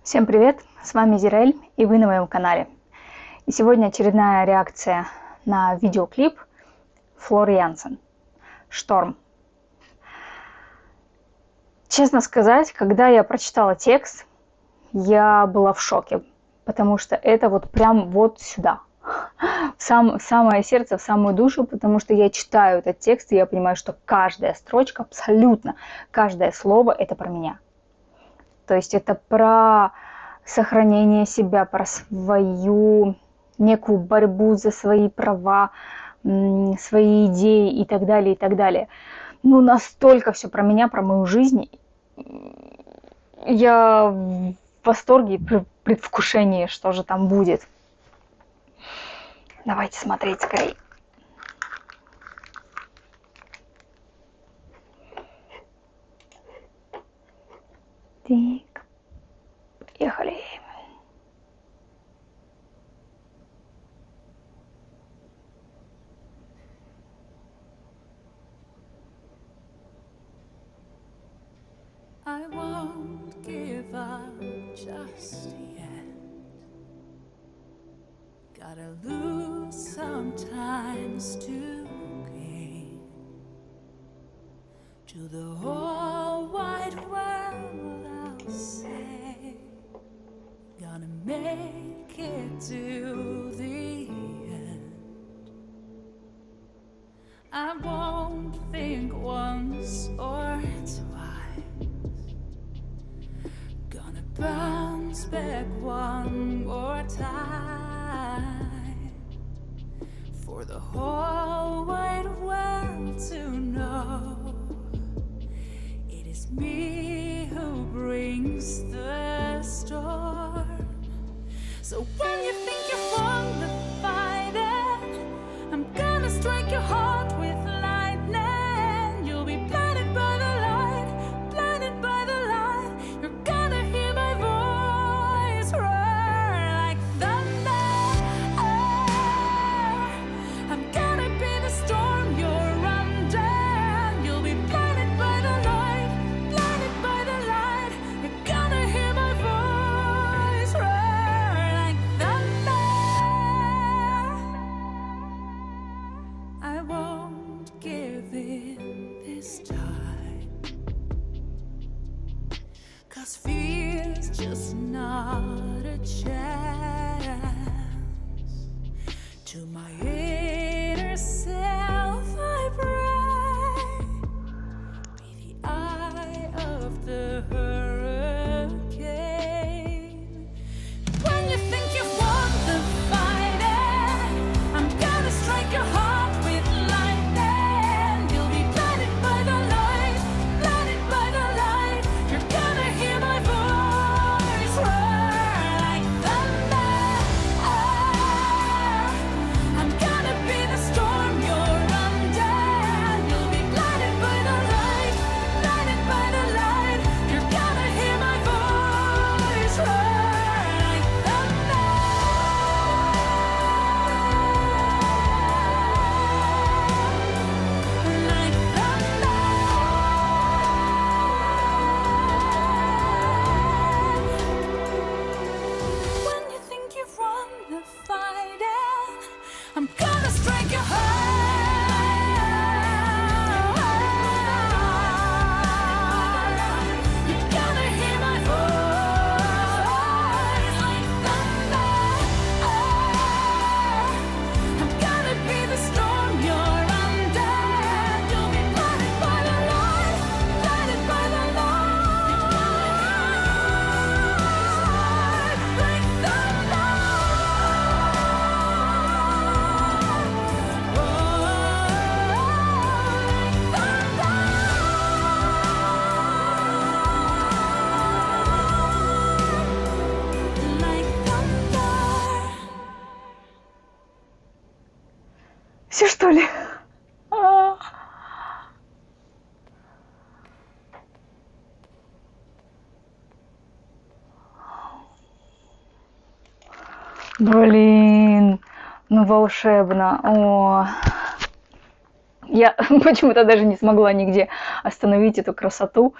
Всем привет, с вами Зирель, и вы на моем канале. И сегодня очередная реакция на видеоклип Флоры Янсен «Шторм». Честно сказать, когда я прочитала текст, я была в шоке, потому что это вот прям вот сюда, в самое сердце, в самую душу, потому что я читаю этот текст, и я понимаю, что каждая строчка, абсолютно каждое слово – это про меня. То есть это про сохранение себя, про свою некую борьбу за свои права, свои идеи и так далее, и так далее. Ну, настолько все про меня, про мою жизнь. Я в восторге и предвкушении, что же там будет. Давайте смотреть скорее. Так, поехали. I won't give up just yet. Gotta lose sometimes to gain. To the whole wide world I'll say, gonna make it to the end. I won't think once or twice. Gonna bounce back one more time, for the whole wide world to know it is me who brings the storm. So when you think you've won the fight, I'm gonna strike your heart with lightning. You'll be blinded by the light, blinded by the light. You're gonna hear my voice roar like thunder. I'm gonna be the storm you're under. You'll be blinded by the light, blinded by the light. You're gonna hear my voice roar like thunder. I won't give in this time, 'cause fear's just not a chance. To my inner self I pray, be the eye of the hurricane. When you think you've won the fight, I'm gonna strike your heart with lightning. You'll be blinded by the light, blinded by the light. You're gonna hear my voice roar like thunder. I'm gonna be the storm you're under. You'll be blinded by the light, blinded by the light. You're gonna hear my voice roar like thunder. Like thunder. When you think you've won the fight, I'm gonna strike your heart. You're gonna hear my voice like thunder. I'm gonna be the storm you're under. You'll be blinded by the light, blinded by the light. Like thunder. Like thunder. Все, что ли? Блин, ну волшебно. О, я почему-то даже не смогла нигде остановить эту красоту.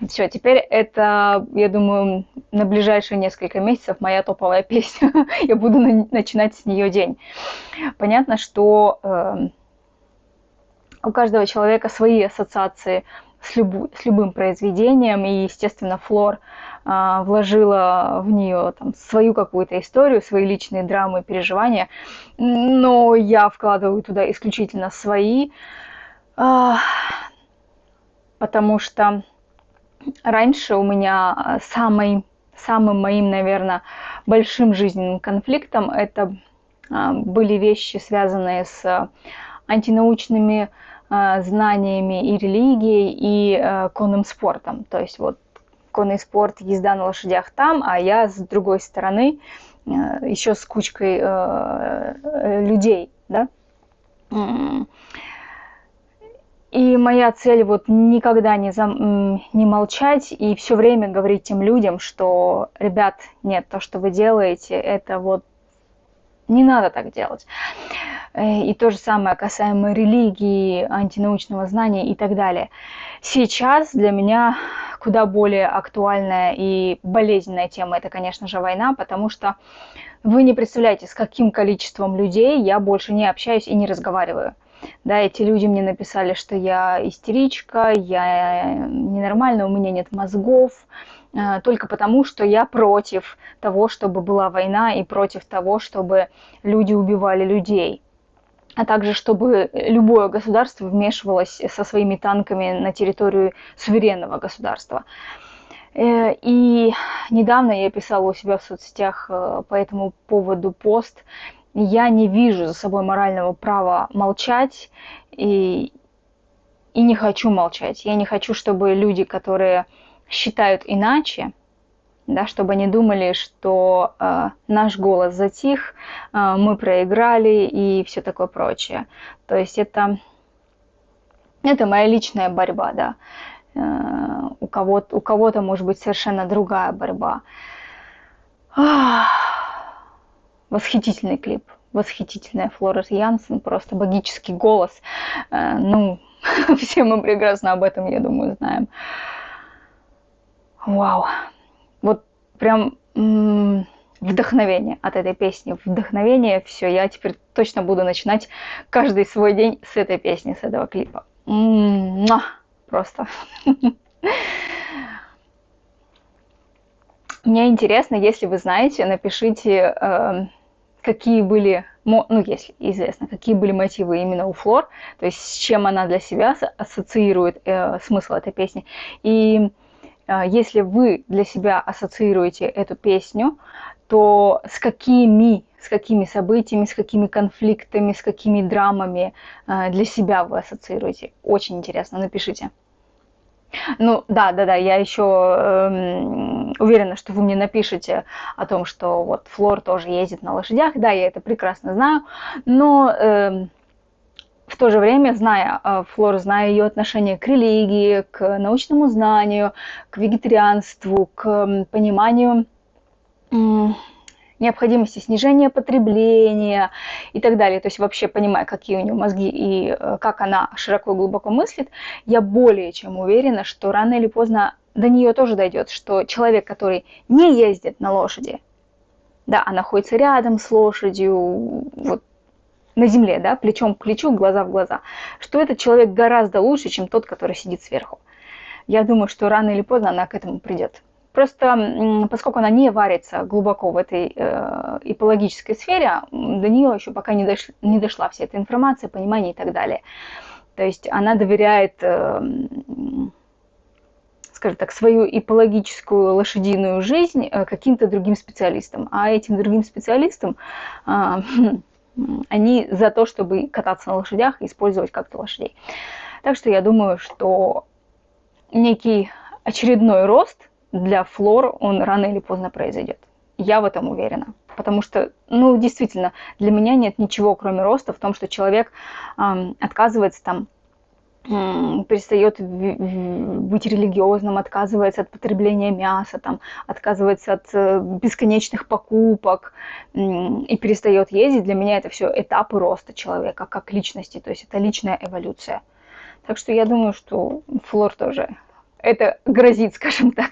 Все, теперь это, я думаю, на ближайшие несколько месяцев моя топовая песня. Я буду начинать с нее день. Понятно, что у каждого человека свои ассоциации с любым произведением, и, естественно, Флор вложила в нее там свою какую-то историю, свои личные драмы, переживания, но я вкладываю туда исключительно свои, потому что раньше у меня самым моим, наверное, большим жизненным конфликтом это были вещи, связанные с антинаучными знаниями и религией, и конным спортом. То есть вот конный спорт, езда на лошадях там, а я с другой стороны еще с кучкой людей, да. И моя цель вот никогда не молчать и все время говорить тем людям, что, ребят, нет, то, что вы делаете, это вот не надо так делать. И то же самое касаемо религии, антинаучного знания и так далее. Сейчас для меня куда более актуальная и болезненная тема это, конечно же, война, потому что вы не представляете, с каким количеством людей я больше не общаюсь и не разговариваю. Да, эти люди мне написали, что я истеричка, я ненормальная, у меня нет мозгов, только потому, что я против того, чтобы была война, и против того, чтобы люди убивали людей, а также чтобы любое государство вмешивалось со своими танками на территорию суверенного государства. И недавно я писала у себя в соцсетях по этому поводу пост. Я не вижу за собой морального права молчать и не хочу молчать. Я не хочу, чтобы люди, которые считают иначе, да, чтобы они думали, что наш голос затих, мы проиграли и все такое прочее. То есть это моя личная борьба, да. У кого-то может быть совершенно другая борьба. Восхитительный клип, восхитительная Флора Янсен, просто богический голос. Ну, все мы прекрасно об этом, я думаю, знаем. Вау. Вот прям вдохновение от этой песни, вдохновение, все, я теперь точно буду начинать каждый свой день с этой песни, с этого клипа. Просто. Мне интересно, если вы знаете, напишите, какие были, ну, если известно, какие были мотивы именно у Флор, то есть с чем она для себя ассоциирует смысл этой песни. И если вы для себя ассоциируете эту песню, то с какими событиями, с какими конфликтами, с какими драмами для себя вы ассоциируете. Очень интересно, напишите. Ну, да, я еще уверена, что вы мне напишите о том, что вот Флор тоже ездит на лошадях. Да, я это прекрасно знаю, но в то же время, зная Флор, зная ее отношение к религии, к научному знанию, к вегетарианству, к пониманию необходимости снижения потребления и так далее, то есть вообще понимая, какие у нее мозги и как она широко и глубоко мыслит, я более чем уверена, что рано или поздно до нее тоже дойдет, что человек, который не ездит на лошади, да, а находится рядом с лошадью, вот на земле, да, плечом к плечу, глаза в глаза, что этот человек гораздо лучше, чем тот, который сидит сверху. Я думаю, что рано или поздно она к этому придет. Просто поскольку она не варится глубоко в этой экологической сфере, до нее еще пока не дошла вся эта информация, понимание и так далее. То есть она доверяет, скажем так, свою экологическую лошадиную жизнь каким-то другим специалистам. А этим другим специалистам они за то, чтобы кататься на лошадях и использовать как-то лошадей. Так что я думаю, что некий очередной рост для Флор, он рано или поздно произойдет. Я в этом уверена. Потому что, ну, действительно, для меня нет ничего, кроме роста, в том, что человек отказывается там, перестает быть религиозным, отказывается от потребления мяса, там, отказывается от бесконечных покупок и перестает ездить. Для меня это все этапы роста человека как личности, то есть это личная эволюция. Так что я думаю, что Флор тоже это грозит, скажем так.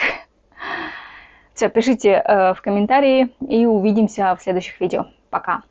Все, пишите в комментарии и увидимся в следующих видео. Пока!